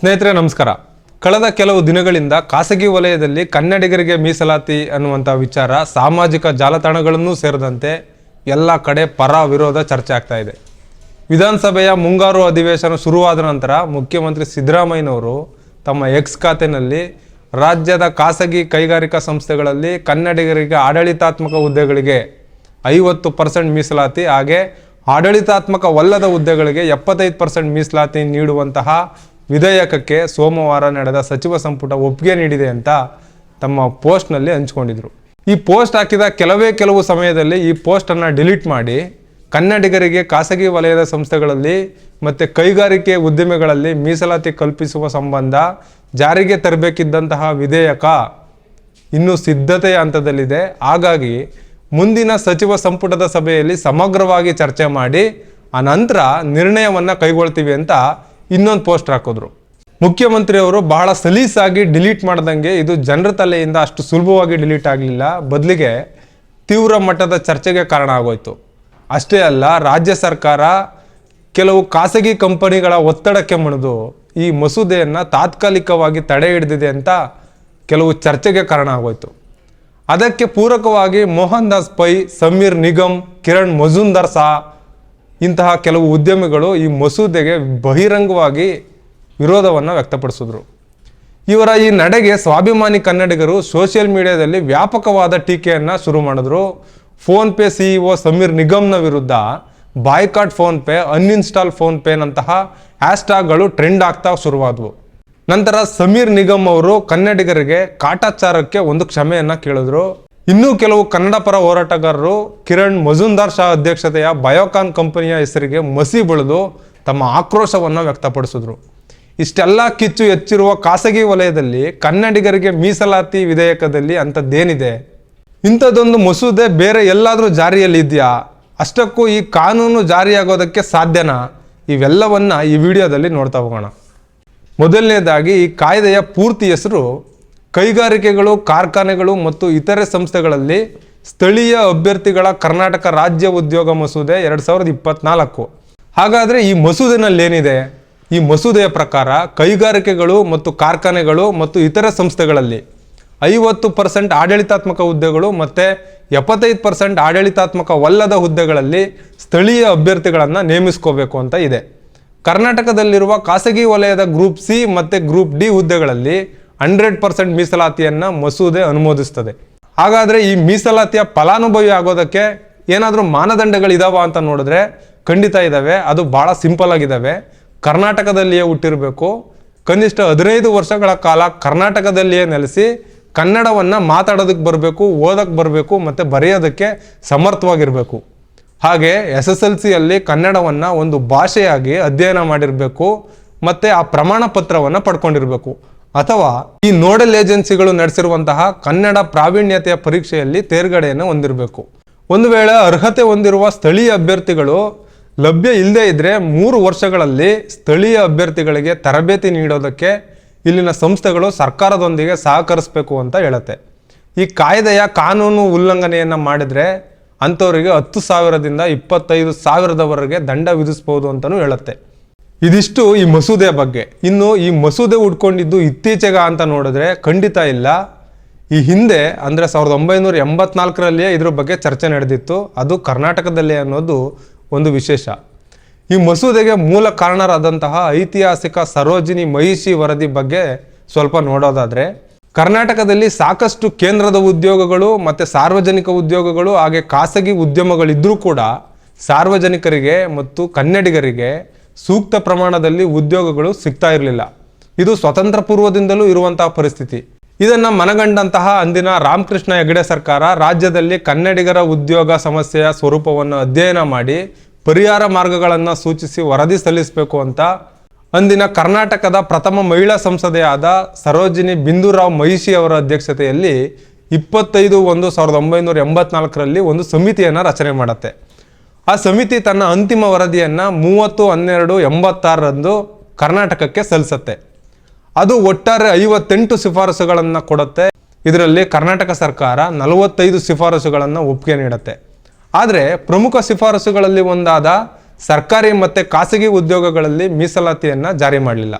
ಸ್ನೇಹಿತರೆ ನಮಸ್ಕಾರ. ಕಳೆದ ಕೆಲವು ದಿನಗಳಿಂದ ಖಾಸಗಿ ವಲಯದಲ್ಲಿ ಕನ್ನಡಿಗರಿಗೆ ಮೀಸಲಾತಿ ಅನ್ನುವಂಥ ವಿಚಾರ ಸಾಮಾಜಿಕ ಜಾಲತಾಣಗಳನ್ನೂ ಸೇರಿದಂತೆ ಎಲ್ಲ ಕಡೆ ಪರ ವಿರೋಧ ಚರ್ಚೆ ಆಗ್ತಾ ಇದೆ. ವಿಧಾನಸಭೆಯ ಮುಂಗಾರು ಅಧಿವೇಶನ ಶುರುವಾದ ನಂತರ ಮುಖ್ಯಮಂತ್ರಿ ಸಿದ್ದರಾಮಯ್ಯನವರು ತಮ್ಮ ಎಕ್ಸ್ ಖಾತೆಯಲ್ಲಿ ರಾಜ್ಯದ ಖಾಸಗಿ ಕೈಗಾರಿಕಾ ಸಂಸ್ಥೆಗಳಲ್ಲಿ ಕನ್ನಡಿಗರಿಗೆ ಆಡಳಿತಾತ್ಮಕ ಹುದ್ದೆಗಳಿಗೆ 50% ಮೀಸಲಾತಿ, ಹಾಗೆ ಆಡಳಿತಾತ್ಮಕವಲ್ಲದ ಹುದ್ದೆಗಳಿಗೆ 75% ಮೀಸಲಾತಿ ನೀಡುವಂತಹ ವಿಧೇಯಕಕ್ಕೆ ಸೋಮವಾರ ನಡೆದ ಸಚಿವ ಸಂಪುಟ ಒಪ್ಪಿಗೆ ನೀಡಿದೆ ಅಂತ ತಮ್ಮ ಪೋಸ್ಟ್ನಲ್ಲಿ ಹಂಚಿಕೊಂಡಿದ್ರು. ಈ ಪೋಸ್ಟ್ ಹಾಕಿದ ಕೆಲವು ಸಮಯದಲ್ಲಿ ಈ ಪೋಸ್ಟನ್ನು ಡಿಲೀಟ್ ಮಾಡಿ ಕನ್ನಡಿಗರಿಗೆ ಖಾಸಗಿ ವಲಯದ ಸಂಸ್ಥೆಗಳಲ್ಲಿ ಮತ್ತು ಕೈಗಾರಿಕೆ ಉದ್ದಿಮೆಗಳಲ್ಲಿ ಮೀಸಲಾತಿ ಕಲ್ಪಿಸುವ ಸಂಬಂಧ ಜಾರಿಗೆ ತರಬೇಕಿದ್ದಂತಹ ವಿಧೇಯಕ ಇನ್ನೂ ಸಿದ್ಧತೆಯ ಹಂತದಲ್ಲಿದೆ, ಹಾಗಾಗಿ ಮುಂದಿನ ಸಚಿವ ಸಂಪುಟದ ಸಭೆಯಲ್ಲಿ ಸಮಗ್ರವಾಗಿ ಚರ್ಚೆ ಮಾಡಿ ಆ ನಂತರ ನಿರ್ಣಯವನ್ನು ಕೈಗೊಳ್ತೀವಿ ಅಂತ ಇನ್ನೊಂದು ಪೋಸ್ಟ್ ಹಾಕಿದ್ರು. ಮುಖ್ಯಮಂತ್ರಿಯವರು ಬಹಳ ಸಲೀಸಾಗಿ ಡಿಲೀಟ್ ಮಾಡ್ದಂಗೆ ಇದು ಜನರ ತಲೆಯಿಂದ ಅಷ್ಟು ಸುಲಭವಾಗಿ ಡಿಲೀಟ್ ಆಗಲಿಲ್ಲ, ಬದಲಿಗೆ ತೀವ್ರ ಮಟ್ಟದ ಚರ್ಚೆಗೆ ಕಾರಣ ಆಗೋಯ್ತು. ಅಷ್ಟೇ ಅಲ್ಲ, ರಾಜ್ಯ ಸರ್ಕಾರ ಕೆಲವು ಖಾಸಗಿ ಕಂಪನಿಗಳ ಒತ್ತಡಕ್ಕೆ ಮಣಿದು ಈ ಮಸೂದೆಯನ್ನು ತಾತ್ಕಾಲಿಕವಾಗಿ ತಡೆ ಹಿಡಿದಿದೆ ಅಂತ ಕೆಲವು ಚರ್ಚೆಗೆ ಕಾರಣ ಆಗೋಯ್ತು. ಅದಕ್ಕೆ ಪೂರಕವಾಗಿ ಮೋಹನ್ ದಾಸ್ ಪೈ, ಸಮೀರ್ ನಿಗಮ್, ಕಿರಣ್ ಮಜುಂದಾರ್ ಸಹ ಇಂತಹ ಕೆಲವು ಉದ್ಯಮಿಗಳು ಈ ಮಸೂದೆಗೆ ಬಹಿರಂಗವಾಗಿ ವಿರೋಧವನ್ನು ವ್ಯಕ್ತಪಡಿಸಿದ್ರು. ಇವರ ಈ ನಡೆಗೆ ಸ್ವಾಭಿಮಾನಿ ಕನ್ನಡಿಗರು ಸೋಷಿಯಲ್ ಮೀಡಿಯಾದಲ್ಲಿ ವ್ಯಾಪಕವಾದ ಟೀಕೆಯನ್ನು ಶುರು ಮಾಡಿದ್ರು. ಫೋನ್ಪೇ CEO ಸಮೀರ್ ನಿಗಮ್ನ ವಿರುದ್ಧ ಬಾಯ್ಕಾಟ್ ಫೋನ್ಪೇ, ಅನ್ಇನ್ಸ್ಟಾಲ್ ಫೋನ್ಪೇನಂತಹ ಹ್ಯಾಶ್ಟ್ಯಾಗ್ಗಳು ಟ್ರೆಂಡ್ ಆಗ್ತಾ ಶುರುವಾದವು. ನಂತರ ಸಮೀರ್ ನಿಗಮ್ ಅವರು ಕನ್ನಡಿಗರಿಗೆ ಕಾಟಾಚಾರಕ್ಕೆ ಒಂದು ಕ್ಷಮೆಯನ್ನು ಕೇಳಿದ್ರು. ಇನ್ನೂ ಕೆಲವು ಕನ್ನಡ ಪರ ಹೋರಾಟಗಾರರು ಕಿರಣ್ ಮಜುಂದಾರ್ ಶಾ ಅಧ್ಯಕ್ಷತೆಯ ಬಯೋಕಾನ್ ಕಂಪನಿಯ ಹೆಸರಿಗೆ ಮಸಿ ಬಳಿದು ತಮ್ಮ ಆಕ್ರೋಶವನ್ನು ವ್ಯಕ್ತಪಡಿಸಿದ್ರು. ಇಷ್ಟೆಲ್ಲ ಕಿಚ್ಚು ಹೆಚ್ಚಿರುವ ಖಾಸಗಿ ವಲಯದಲ್ಲಿ ಕನ್ನಡಿಗರಿಗೆ ಮೀಸಲಾತಿ ವಿಧೇಯಕದಲ್ಲಿ ಅಂಥದ್ದೇನಿದೆ? ಇಂಥದ್ದೊಂದು ಮಸೂದೆ ಬೇರೆ ಎಲ್ಲಾದರೂ ಜಾರಿಯಲ್ಲಿ ಇದೆಯಾ? ಅಷ್ಟಕ್ಕೂ ಈ ಕಾನೂನು ಜಾರಿಯಾಗೋದಕ್ಕೆ ಸಾಧ್ಯನಾ? ಇವೆಲ್ಲವನ್ನ ಈ ವಿಡಿಯೋದಲ್ಲಿ ನೋಡ್ತಾ ಹೋಗೋಣ. ಮೊದಲನೇದಾಗಿ, ಈ ಕಾಯ್ದೆಯ ಪೂರ್ತಿ ಹೆಸರು ಕೈಗಾರಿಕೆಗಳು, ಕಾರ್ಖಾನೆಗಳು ಮತ್ತು ಇತರೆ ಸಂಸ್ಥೆಗಳಲ್ಲಿ ಸ್ಥಳೀಯ ಅಭ್ಯರ್ಥಿಗಳ ಕರ್ನಾಟಕ ರಾಜ್ಯ ಉದ್ಯೋಗ ಮಸೂದೆ 2024. ಹಾಗಾದರೆ ಈ ಮಸೂದೆನಲ್ಲಿ ಏನಿದೆ? ಈ ಮಸೂದೆಯ ಪ್ರಕಾರ ಕೈಗಾರಿಕೆಗಳು ಮತ್ತು ಕಾರ್ಖಾನೆಗಳು ಮತ್ತು ಇತರೆ ಸಂಸ್ಥೆಗಳಲ್ಲಿ 50% ಆಡಳಿತಾತ್ಮಕ ಹುದ್ದೆಗಳು ಮತ್ತು 75% ಆಡಳಿತಾತ್ಮಕವಲ್ಲದ ಹುದ್ದೆಗಳಲ್ಲಿ ಸ್ಥಳೀಯ ಅಭ್ಯರ್ಥಿಗಳನ್ನು ನೇಮಿಸ್ಕೋಬೇಕು ಅಂತ ಇದೆ. ಕರ್ನಾಟಕದಲ್ಲಿರುವ ಖಾಸಗಿ ವಲಯದ ಗ್ರೂಪ್ ಸಿ ಮತ್ತು ಗ್ರೂಪ್ ಡಿ ಹುದ್ದೆಗಳಲ್ಲಿ 100% ಮೀಸಲಾತಿಯನ್ನು ಮಸೂದೆ ಅನುಮೋದಿಸ್ತದೆ. ಹಾಗಾದರೆ ಈ ಮೀಸಲಾತಿಯ ಫಲಾನುಭವಿ ಆಗೋದಕ್ಕೆ ಏನಾದರೂ ಮಾನದಂಡಗಳಿದಾವ ಅಂತ ನೋಡಿದ್ರೆ ಖಂಡಿತ ಇದ್ದಾವೆ. ಅದು ಭಾಳ ಸಿಂಪಲ್ ಆಗಿದ್ದಾವೆ. ಕರ್ನಾಟಕದಲ್ಲಿಯೇ ಹುಟ್ಟಿರಬೇಕು, ಕನಿಷ್ಠ 15 ವರ್ಷಗಳ ಕಾಲ ಕರ್ನಾಟಕದಲ್ಲಿಯೇ ನೆಲೆಸಿ ಕನ್ನಡವನ್ನು ಮಾತಾಡೋದಕ್ಕೆ ಬರಬೇಕು, ಓದಕ್ಕೆ ಬರಬೇಕು ಮತ್ತು ಬರೆಯೋದಕ್ಕೆ ಸಮರ್ಥವಾಗಿರಬೇಕು. ಹಾಗೆ SSLCಯಲ್ಲಿ ಕನ್ನಡವನ್ನು ಒಂದು ಭಾಷೆಯಾಗಿ ಅಧ್ಯಯನ ಮಾಡಿರಬೇಕು ಮತ್ತು ಆ ಪ್ರಮಾಣ ಪತ್ರವನ್ನು ಪಡ್ಕೊಂಡಿರಬೇಕು, ಅಥವಾ ಈ ನೋಡಲ್ ಏಜೆನ್ಸಿಗಳು ನಡೆಸಿರುವಂತಹ ಕನ್ನಡ ಪ್ರಾವೀಣ್ಯತೆಯ ಪರೀಕ್ಷೆಯಲ್ಲಿ ತೇರ್ಗಡೆಯನ್ನು ಹೊಂದಿರಬೇಕು. ಒಂದು ವೇಳೆ ಅರ್ಹತೆ ಹೊಂದಿರುವ ಸ್ಥಳೀಯ ಅಭ್ಯರ್ಥಿಗಳು ಲಭ್ಯ ಇಲ್ಲದೇ ಇದ್ದರೆ 3 ವರ್ಷಗಳಲ್ಲಿ ಸ್ಥಳೀಯ ಅಭ್ಯರ್ಥಿಗಳಿಗೆ ತರಬೇತಿ ನೀಡೋದಕ್ಕೆ ಇಲ್ಲಿನ ಸಂಸ್ಥೆಗಳು ಸರ್ಕಾರದೊಂದಿಗೆ ಸಹಕರಿಸಬೇಕು ಅಂತ ಹೇಳುತ್ತೆ. ಈ ಕಾಯ್ದೆಯ ಕಾನೂನು ಉಲ್ಲಂಘನೆಯನ್ನು ಮಾಡಿದರೆ ಅಂಥವರಿಗೆ 10,000ದಿಂದ 25,000ದವರೆಗೆ ದಂಡ ವಿಧಿಸ್ಬೋದು ಅಂತಲೂ ಹೇಳುತ್ತೆ. ಇದಿಷ್ಟು ಈ ಮಸೂದೆಯ ಬಗ್ಗೆ. ಇನ್ನು ಈ ಮಸೂದೆ ಉಟ್ಕೊಂಡಿದ್ದು ಇತ್ತೀಚೆಗೆ ಅಂತ ನೋಡಿದ್ರೆ ಖಂಡಿತ ಇಲ್ಲ. ಈ ಹಿಂದೆ ಅಂದರೆ 1984ರಲ್ಲಿಯೇ ಇದ್ರ ಬಗ್ಗೆ ಚರ್ಚೆ ನಡೆದಿತ್ತು, ಅದು ಕರ್ನಾಟಕದಲ್ಲೇ ಅನ್ನೋದು ಒಂದು ವಿಶೇಷ. ಈ ಮಸೂದೆಗೆ ಮೂಲ ಕಾರಣರಾದಂತಹ ಐತಿಹಾಸಿಕ ಸರೋಜಿನಿ ಮಹಿಷಿ ವರದಿ ಬಗ್ಗೆ ಸ್ವಲ್ಪ ನೋಡೋದಾದರೆ, ಕರ್ನಾಟಕದಲ್ಲಿ ಸಾಕಷ್ಟು ಕೇಂದ್ರದ ಉದ್ಯೋಗಗಳು ಮತ್ತು ಸಾರ್ವಜನಿಕ ಉದ್ಯೋಗಗಳು ಹಾಗೆ ಖಾಸಗಿ ಉದ್ಯಮಗಳಿದ್ದರೂ ಕೂಡ ಸಾರ್ವಜನಿಕರಿಗೆ ಮತ್ತು ಕನ್ನಡಿಗರಿಗೆ ಸೂಕ್ತ ಪ್ರಮಾಣದಲ್ಲಿ ಉದ್ಯೋಗಗಳು ಸಿಗ್ತಾ ಇರಲಿಲ್ಲ. ಇದು ಸ್ವತಂತ್ರ ಪೂರ್ವದಿಂದಲೂ ಇರುವಂತಹ ಪರಿಸ್ಥಿತಿ. ಇದನ್ನು ಮನಗಂಡಂತಹ ಅಂದಿನ ರಾಮಕೃಷ್ಣ ಹೆಗಡೆ ಸರ್ಕಾರ ರಾಜ್ಯದಲ್ಲಿ ಕನ್ನಡಿಗರ ಉದ್ಯೋಗ ಸಮಸ್ಯೆಯ ಸ್ವರೂಪವನ್ನು ಅಧ್ಯಯನ ಮಾಡಿ ಪರಿಹಾರ ಮಾರ್ಗಗಳನ್ನು ಸೂಚಿಸಿ ವರದಿ ಸಲ್ಲಿಸಬೇಕು ಅಂತ ಅಂದಿನ ಕರ್ನಾಟಕದ ಪ್ರಥಮ ಮಹಿಳಾ ಸಂಸದೆಯಾದ ಸರೋಜಿನಿ ಬಿಂದುರಾವ್ ಮಹಿಷಿ ಅವರ ಅಧ್ಯಕ್ಷತೆಯಲ್ಲಿ 25/1/1984ರಲ್ಲಿ ಒಂದು ಸಮಿತಿಯನ್ನು ರಚನೆ ಮಾಡುತ್ತೆ. ಆ ಸಮಿತಿ ತನ್ನ ಅಂತಿಮ ವರದಿಯನ್ನು 30/12/86ರಂದು ಕರ್ನಾಟಕಕ್ಕೆ ಸಲ್ಲಿಸುತ್ತೆ. ಅದು ಒಟ್ಟಾರೆ 58 ಶಿಫಾರಸುಗಳನ್ನು ಕೊಡುತ್ತೆ. ಇದರಲ್ಲಿ ಕರ್ನಾಟಕ ಸರ್ಕಾರ 45 ಶಿಫಾರಸುಗಳನ್ನು ಒಪ್ಪಿಗೆ ನೀಡುತ್ತೆ. ಆದರೆ ಪ್ರಮುಖ ಶಿಫಾರಸುಗಳಲ್ಲಿ ಒಂದಾದ ಸರ್ಕಾರಿ ಮತ್ತು ಖಾಸಗಿ ಉದ್ಯೋಗಗಳಲ್ಲಿ ಮೀಸಲಾತಿಯನ್ನು ಜಾರಿ ಮಾಡಲಿಲ್ಲ.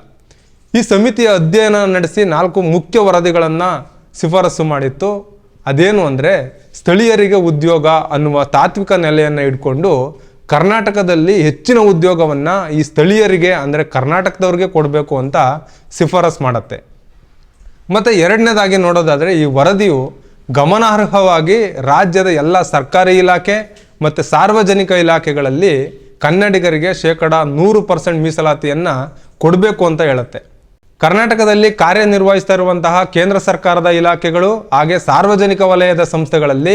ಈ ಸಮಿತಿಯ ಅಧ್ಯಯನ ನಡೆಸಿ 4 ಮುಖ್ಯ ವರದಿಗಳನ್ನು ಶಿಫಾರಸು ಮಾಡಿತ್ತು. ಅದೇನು ಅಂದರೆ, ಸ್ಥಳೀಯರಿಗೆ ಉದ್ಯೋಗ ಅನ್ನುವ ತಾತ್ವಿಕ ನೆಲೆಯನ್ನು ಇಟ್ಕೊಂಡು ಕರ್ನಾಟಕದಲ್ಲಿ ಹೆಚ್ಚಿನ ಉದ್ಯೋಗವನ್ನು ಈ ಸ್ಥಳೀಯರಿಗೆ ಅಂದರೆ ಕರ್ನಾಟಕದವ್ರಿಗೆ ಕೊಡಬೇಕು ಅಂತ ಶಿಫಾರಸು ಮಾಡುತ್ತೆ. ಮತ್ತು ಎರಡನೇದಾಗಿ ನೋಡೋದಾದರೆ, ಈ ವರದಿಯು ಗಮನಾರ್ಹವಾಗಿ ರಾಜ್ಯದ ಎಲ್ಲ ಸರ್ಕಾರಿ ಇಲಾಖೆ ಮತ್ತು ಸಾರ್ವಜನಿಕ ಇಲಾಖೆಗಳಲ್ಲಿ ಕನ್ನಡಿಗರಿಗೆ 100% ಮೀಸಲಾತಿಯನ್ನು ಕೊಡಬೇಕು ಅಂತ ಹೇಳುತ್ತೆ. ಕರ್ನಾಟಕದಲ್ಲಿ ಕಾರ್ಯನಿರ್ವಹಿಸ್ತಾ ಇರುವಂತಹ ಕೇಂದ್ರ ಸರ್ಕಾರದ ಇಲಾಖೆಗಳು ಹಾಗೆ ಸಾರ್ವಜನಿಕ ವಲಯದ ಸಂಸ್ಥೆಗಳಲ್ಲಿ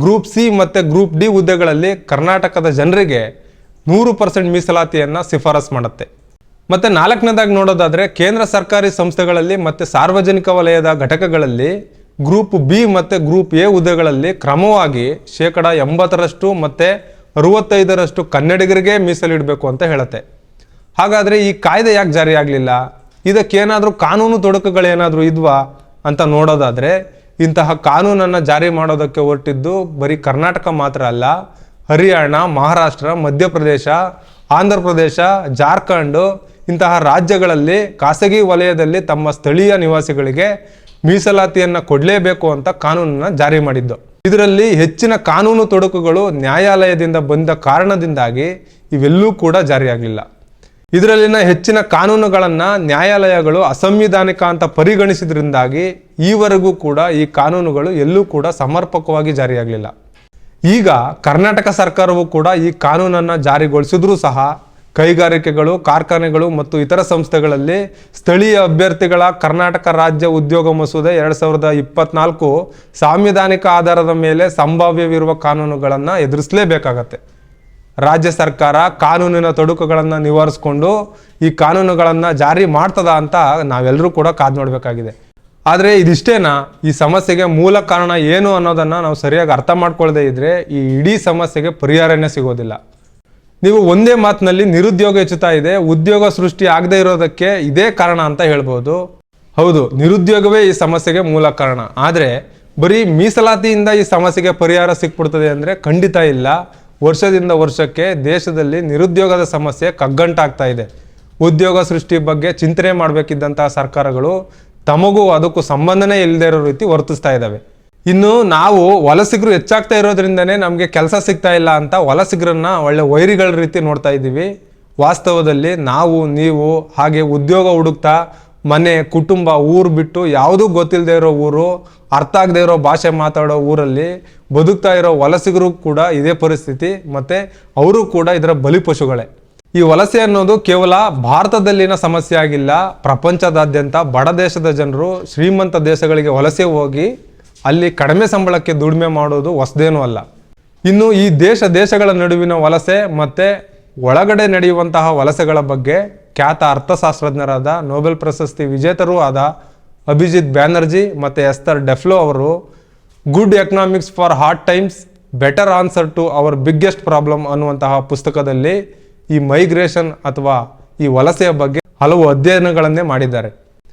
ಗ್ರೂಪ್ ಸಿ ಮತ್ತು ಗ್ರೂಪ್ ಡಿ ಹುದ್ದೆಗಳಲ್ಲಿ ಕರ್ನಾಟಕದ ಜನರಿಗೆ 100% ಮೀಸಲಾತಿಯನ್ನು ಶಿಫಾರಸು ಮಾಡುತ್ತೆ. ಮತ್ತು ನಾಲ್ಕನೇದಾಗಿ ನೋಡೋದಾದರೆ, ಕೇಂದ್ರ ಸರ್ಕಾರಿ ಸಂಸ್ಥೆಗಳಲ್ಲಿ ಮತ್ತು ಸಾರ್ವಜನಿಕ ವಲಯದ ಘಟಕಗಳಲ್ಲಿ ಗ್ರೂಪ್ ಬಿ ಮತ್ತು ಗ್ರೂಪ್ ಎ ಹುದ್ದೆಗಳಲ್ಲಿ ಕ್ರಮವಾಗಿ 80% ಮತ್ತು 65% ಕನ್ನಡಿಗರಿಗೆ ಮೀಸಲಿಡಬೇಕು ಅಂತ ಹೇಳುತ್ತೆ. ಹಾಗಾದರೆ ಈ ಕಾಯ್ದೆ ಯಾಕೆ ಜಾರಿ ಆಗಲಿಲ್ಲ? ಇದಕ್ಕೇನಾದರೂ ಕಾನೂನು ತೊಡಕುಗಳೇನಾದರೂ ಇದ್ವಾ ಅಂತ ನೋಡೋದಾದರೆ, ಇಂತಹ ಕಾನೂನನ್ನು ಜಾರಿ ಮಾಡೋದಕ್ಕೆ ಹೊರಟಿದ್ದು ಬರೀ ಕರ್ನಾಟಕ ಮಾತ್ರ ಅಲ್ಲ, ಹರಿಯಾಣ, ಮಹಾರಾಷ್ಟ್ರ, ಮಧ್ಯಪ್ರದೇಶ, ಆಂಧ್ರ ಪ್ರದೇಶ, ಜಾರ್ಖಂಡ್ ಇಂತಹ ರಾಜ್ಯಗಳಲ್ಲಿ ಖಾಸಗಿ ವಲಯದಲ್ಲಿ ತಮ್ಮ ಸ್ಥಳೀಯ ನಿವಾಸಿಗಳಿಗೆ ಮೀಸಲಾತಿಯನ್ನು ಕೊಡಲೇಬೇಕು ಅಂತ ಕಾನೂನನ್ನು ಜಾರಿ ಮಾಡಿದ್ದು. ಇದರಲ್ಲಿ ಹೆಚ್ಚಿನ ಕಾನೂನು ತೊಡಕುಗಳು ನ್ಯಾಯಾಲಯದಿಂದ ಬಂದ ಕಾರಣದಿಂದಾಗಿ ಇವೆಲ್ಲೂ ಕೂಡ ಜಾರಿಯಾಗಲಿಲ್ಲ. ಇದರಲ್ಲಿನ ಹೆಚ್ಚಿನ ಕಾನೂನುಗಳನ್ನು ನ್ಯಾಯಾಲಯಗಳು ಅಸಂವಿಧಾನಿಕ ಅಂತ ಪರಿಗಣಿಸಿದ್ರಿಂದಾಗಿ ಈವರೆಗೂ ಕೂಡ ಈ ಕಾನೂನುಗಳು ಎಲ್ಲೂ ಕೂಡ ಸಮರ್ಪಕವಾಗಿ ಜಾರಿಯಾಗಲಿಲ್ಲ. ಈಗ ಕರ್ನಾಟಕ ಸರ್ಕಾರವು ಕೂಡ ಈ ಕಾನೂನನ್ನು ಜಾರಿಗೊಳಿಸಿದ್ರೂ ಸಹ ಕೈಗಾರಿಕೆಗಳು, ಕಾರ್ಖಾನೆಗಳು ಮತ್ತು ಇತರ ಸಂಸ್ಥೆಗಳಲ್ಲಿ ಸ್ಥಳೀಯ ಅಭ್ಯರ್ಥಿಗಳ ಕರ್ನಾಟಕ ರಾಜ್ಯ ಉದ್ಯೋಗ ಮಸೂದೆ 2024 ಸಾಂವಿಧಾನಿಕ ಆಧಾರದ ಮೇಲೆ ಸಂಭಾವ್ಯವಿರುವ ಕಾನೂನುಗಳನ್ನು ಎದುರಿಸಲೇಬೇಕಾಗತ್ತೆ. ರಾಜ್ಯ ಸರ್ಕಾರ ಕಾನೂನಿನ ತೊಡಕುಗಳನ್ನು ನಿವಾರಿಸಿಕೊಂಡು ಈ ಕಾನೂನುಗಳನ್ನು ಜಾರಿ ಮಾಡ್ತದ ಅಂತ ನಾವೆಲ್ಲರೂ ಕೂಡ ಕಾದು ನೋಡಬೇಕಾಗಿದೆ. ಆದರೆ ಇದಿಷ್ಟೇನಾ? ಈ ಸಮಸ್ಯೆಗೆ ಮೂಲ ಕಾರಣ ಏನು ಅನ್ನೋದನ್ನು ನಾವು ಸರಿಯಾಗಿ ಅರ್ಥ ಮಾಡ್ಕೊಳ್ಳದೇ ಇದ್ದರೆ ಈ ಇಡೀ ಸಮಸ್ಯೆಗೆ ಪರಿಹಾರನೇ ಸಿಗೋದಿಲ್ಲ. ನೀವು ಒಂದೇ ಮಾತಿನಲ್ಲಿ ನಿರುದ್ಯೋಗ ಹೆಚ್ಚುತ್ತಾ ಇದೆ, ಉದ್ಯೋಗ ಸೃಷ್ಟಿ ಆಗದೆ ಇರೋದಕ್ಕೆ ಇದೇ ಕಾರಣ ಅಂತ ಹೇಳ್ಬೋದು. ಹೌದು, ನಿರುದ್ಯೋಗವೇ ಈ ಸಮಸ್ಯೆಗೆ ಮೂಲ ಕಾರಣ. ಆದರೆ ಬರೀ ಮೀಸಲಾತಿಯಿಂದ ಈ ಸಮಸ್ಯೆಗೆ ಪರಿಹಾರ ಸಿಕ್ಬಿಡ್ತದೆ ಅಂದರೆ ಖಂಡಿತ ಇಲ್ಲ. ವರ್ಷದಿಂದ ವರ್ಷಕ್ಕೆ ದೇಶದಲ್ಲಿ ನಿರುದ್ಯೋಗದ ಸಮಸ್ಯೆ ಕಗ್ಗಂಟಾಗ್ತಾ ಇದೆ. ಉದ್ಯೋಗ ಸೃಷ್ಟಿ ಬಗ್ಗೆ ಚಿಂತನೆ ಮಾಡಬೇಕಿದ್ದಂತಹ ಸರ್ಕಾರಗಳು ತಮಗೂ ಅದಕ್ಕೂ ಸಂಬಂಧನೇ ಇಲ್ಲದೆ ಇರೋ ರೀತಿ ವರ್ತಿಸ್ತಾ ಇದ್ದಾವೆ. ಇನ್ನು ನಾವು ವಲಸಿಗರು ಹೆಚ್ಚಾಗ್ತಾ ಇರೋದ್ರಿಂದನೇ ನಮಗೆ ಕೆಲಸ ಸಿಗ್ತಾ ಇಲ್ಲ ಅಂತ ವಲಸಿಗರನ್ನ ಒಳ್ಳೆ ವೈರಿಗಳ ರೀತಿ ನೋಡ್ತಾ ಇದ್ದೀವಿ. ವಾಸ್ತವದಲ್ಲಿ ನಾವು, ನೀವು ಹಾಗೆ ಉದ್ಯೋಗ ಹುಡುಕ್ತಾ ಮನೆ, ಕುಟುಂಬ, ಊರು ಬಿಟ್ಟು ಯಾವುದೂ ಗೊತ್ತಿಲ್ಲದೆ ಇರೋ ಊರು, ಅರ್ಥ ಆಗದೆ ಇರೋ ಭಾಷೆ ಮಾತಾಡೋ ಊರಲ್ಲಿ ಬದುಕ್ತಾ ಇರೋ ವಲಸಿಗರು ಕೂಡ ಇದೇ ಪರಿಸ್ಥಿತಿ. ಮತ್ತು ಅವರು ಕೂಡ ಇದರ ಬಲಿಪಶುಗಳೇ. ಈ ವಲಸೆ ಅನ್ನೋದು ಕೇವಲ ಭಾರತದಲ್ಲಿನ ಸಮಸ್ಯೆ ಆಗಿಲ್ಲ. ಪ್ರಪಂಚದಾದ್ಯಂತ ಬಡ ದೇಶದ ಜನರು ಶ್ರೀಮಂತ ದೇಶಗಳಿಗೆ ವಲಸೆ ಹೋಗಿ ಅಲ್ಲಿ ಕಡಿಮೆ ಸಂಬಳಕ್ಕೆ ದುಡಿಮೆ ಮಾಡೋದು ಹೊಸದೇನೂ ಅಲ್ಲ. ಇನ್ನು ಈ ದೇಶಗಳ ನಡುವಿನ ವಲಸೆ ಮತ್ತು ಒಳಗಡೆ ನಡೆಯುವಂತಹ ವಲಸೆಗಳ ಬಗ್ಗೆ ಖ್ಯಾತ ಅರ್ಥಶಾಸ್ತ್ರಜ್ಞರಾದ ನೊಬೆಲ್ ಪ್ರಶಸ್ತಿ ವಿಜೇತರೂ ಆದ ಅಭಿಜಿತ್ ಬ್ಯಾನರ್ಜಿ ಮತ್ತು ಎಸ್ತರ್ ಡೆಫ್ಲೋ ಅವರು good economics for hard times, better answer to our biggest problem ಅನ್ನುವಂತಹ ಪುಸ್ತಕದಲ್ಲಿ ಈ ಮೈಗ್ರೇಷನ್ ಅಥವಾ ಈ ವಲಸೆಯ ಬಗ್ಗೆ ಹಲವು ಅಧ್ಯಯನಗಳನ್ನೇ ಮಾಡಿದ್ದಾರೆ.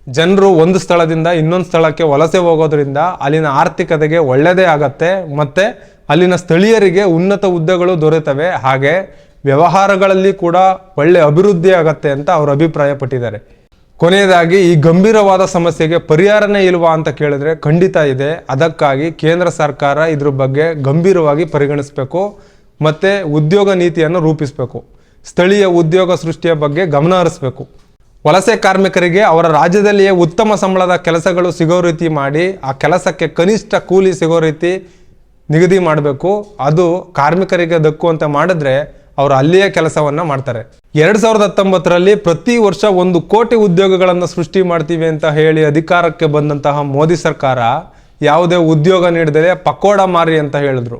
ಜನರು ಒಂದು ಸ್ಥಳದಿಂದ ಇನ್ನೊಂದು ಸ್ಥಳಕ್ಕೆ ವಲಸೆ ಹೋಗೋದ್ರಿಂದ ಅಲ್ಲಿನ ಆರ್ಥಿಕತೆಗೆ ಒಳ್ಳೆಯದೇ ಆಗತ್ತೆ ಮತ್ತು ಅಲ್ಲಿನ ಸ್ಥಳೀಯರಿಗೆ ಉನ್ನತ ಹುದ್ದೆಗಳು ದೊರೆತವೆ, ಹಾಗೆ ವ್ಯವಹಾರಗಳಲ್ಲಿ ಕೂಡ ಒಳ್ಳೆ ಅಭಿವೃದ್ಧಿ ಆಗತ್ತೆ ಅಂತ ಅವರು ಅಭಿಪ್ರಾಯಪಟ್ಟಿದ್ದಾರೆ. ಕೊನೆಯದಾಗಿ ಈ ಗಂಭೀರವಾದ ಸಮಸ್ಯೆಗೆ ಪರಿಹಾರನೇ ಇಲ್ವಾ ಅಂತ ಕೇಳಿದ್ರೆ ಖಂಡಿತ ಇದೆ. ಅದಕ್ಕಾಗಿ ಕೇಂದ್ರ ಸರ್ಕಾರ ಇದ್ರ ಬಗ್ಗೆ ಗಂಭೀರವಾಗಿ ಪರಿಗಣಿಸಬೇಕು ಮತ್ತು ಉದ್ಯೋಗ ನೀತಿಯನ್ನು ರೂಪಿಸಬೇಕು. ಸ್ಥಳೀಯ ಉದ್ಯೋಗ ಸೃಷ್ಟಿಯ ಬಗ್ಗೆ ಗಮನ ಹರಿಸಬೇಕು. ವಲಸೆ ಕಾರ್ಮಿಕರಿಗೆ ಅವರ ರಾಜ್ಯದಲ್ಲಿಯೇ ಉತ್ತಮ ಸಂಬಳದ ಕೆಲಸಗಳು ಸಿಗೋ ರೀತಿ ಮಾಡಿ ಆ ಕೆಲಸಕ್ಕೆ ಕನಿಷ್ಠ ಕೂಲಿ ಸಿಗೋ ರೀತಿ ನಿಗದಿ ಮಾಡಬೇಕು. ಅದು ಕಾರ್ಮಿಕರಿಗೆ ದಕ್ಕುವಂತೆ ಮಾಡಿದ್ರೆ ಅವರು ಅಲ್ಲಿಯೇ ಕೆಲಸವನ್ನು ಮಾಡ್ತಾರೆ. 2019ರಲ್ಲಿ ಪ್ರತಿ ವರ್ಷ 1 ಕೋಟಿ ಉದ್ಯೋಗಗಳನ್ನು ಸೃಷ್ಟಿ ಮಾಡ್ತೀವಿ ಅಂತ ಹೇಳಿ ಅಧಿಕಾರಕ್ಕೆ ಬಂದಂತಹ ಮೋದಿ ಸರ್ಕಾರ ಯಾವುದೇ ಉದ್ಯೋಗ ನೀಡದೆ ಪಕೋಡ ಮಾರಿ ಅಂತ ಹೇಳಿದ್ರು.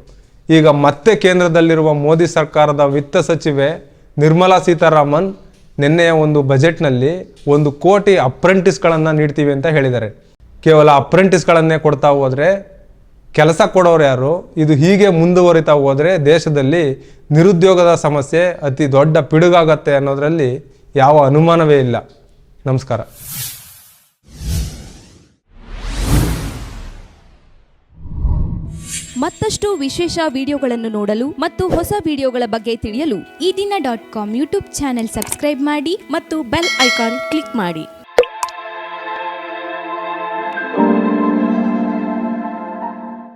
ಈಗ ಮತ್ತೆ ಕೇಂದ್ರದಲ್ಲಿರುವ ಮೋದಿ ಸರ್ಕಾರದ ವಿತ್ತ ಸಚಿವೆ ನಿರ್ಮಲಾ ಸೀತಾರಾಮನ್ ನಿನ್ನೆಯ ಒಂದು ಬಜೆಟ್ನಲ್ಲಿ 1 ಕೋಟಿ ಅಪ್ರೆಂಟಿಸ್ಗಳನ್ನು ನೀಡ್ತೀವಿ ಅಂತ ಹೇಳಿದ್ದಾರೆ. ಕೇವಲ ಅಪ್ರೆಂಟಿಸ್ಗಳನ್ನೇ ಕೊಡ್ತಾ ಹೋದರೆ ಕೆಲಸ ಕೊಡೋರು ಯಾರು? ಇದು ಹೀಗೆ ಮುಂದುವರಿತಾ ಹೋದರೆ ದೇಶದಲ್ಲಿ ನಿರುದ್ಯೋಗದ ಸಮಸ್ಯೆ ಅತಿ ದೊಡ್ಡ ಪಿಡುಗಾಗತ್ತೆ ಅನ್ನೋದರಲ್ಲಿ ಯಾವ ಅನುಮಾನವೇ ಇಲ್ಲ. ನಮಸ್ಕಾರ. ಮತ್ತಷ್ಟು ವಿಶೇಷ ವಿಡಿಯೋಗಳನ್ನು ನೋಡಲು ಮತ್ತು ಹೊಸ ವಿಡಿಯೋಗಳ ಬಗ್ಗೆ ತಿಳಿಯಲು ಈ ದಿನ .com ಯೂಟ್ಯೂಬ್ ಚಾನೆಲ್ ಸಬ್ಸ್ಕ್ರೈಬ್ ಮಾಡಿ ಮತ್ತು ಬೆಲ್ ಐಕಾನ್ ಕ್ಲಿಕ್ ಮಾಡಿ.